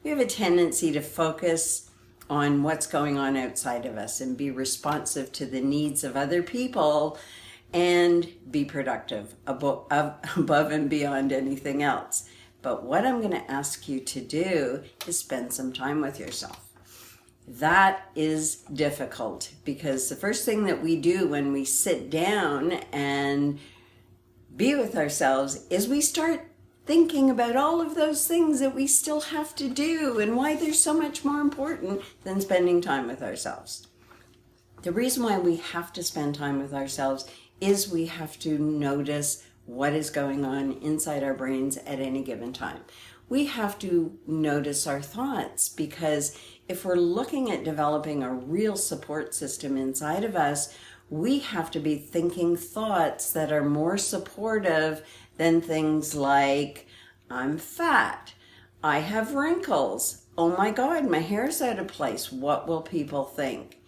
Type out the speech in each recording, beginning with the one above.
we have a tendency to focus on what's going on outside of us and be responsive to the needs of other people and be productive above and beyond anything else. But what I'm going to ask you to do is spend some time with yourself. That is difficult because the first thing that we do when we sit down and be with ourselves is we start thinking about all of those things that we still have to do and why they're so much more important than spending time with ourselves. The reason why we have to spend time with ourselves is we have to notice what is going on inside our brains at any given time. We have to notice our thoughts, because if we're looking at developing a real support system inside of us, we have to be thinking thoughts that are more supportive than things like, I'm fat, I have wrinkles, oh my God, my hair's out of place, what will people think?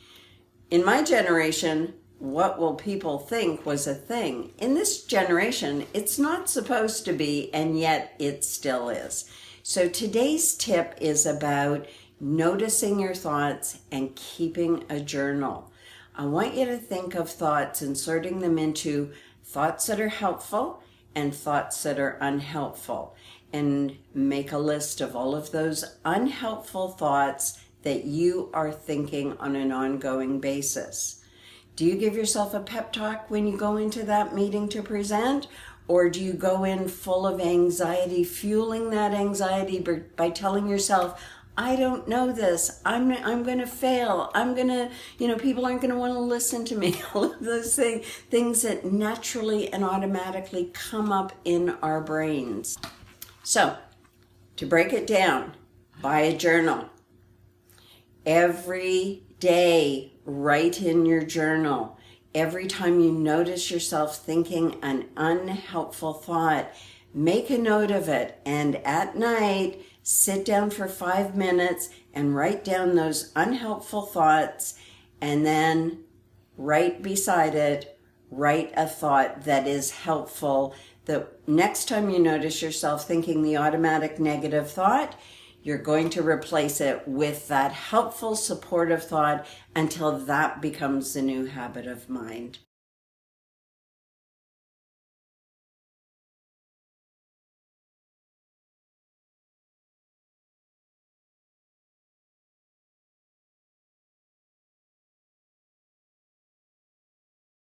In my generation, what will people think was a thing. In this generation, it's not supposed to be, and yet it still is. So today's tip is about noticing your thoughts and keeping a journal. I want you to think of thoughts and sorting them into thoughts that are helpful and thoughts that are unhelpful, and make a list of all of those unhelpful thoughts that you are thinking on an ongoing basis. Do you give yourself a pep talk when you go into that meeting to present? Or do you go in full of anxiety, fueling that anxiety by telling yourself, I don't know this, I'm going to fail, people aren't going to want to listen to me, all of those things that naturally and automatically come up in our brains. So, to break it down, buy a journal. Every day, write in your journal. Every time you notice yourself thinking an unhelpful thought, make a note of it, and at night, sit down for 5 minutes and write down those unhelpful thoughts, and then right beside it, write a thought that is helpful. The next time you notice yourself thinking the automatic negative thought, you're going to replace it with that helpful, supportive thought until that becomes the new habit of mind.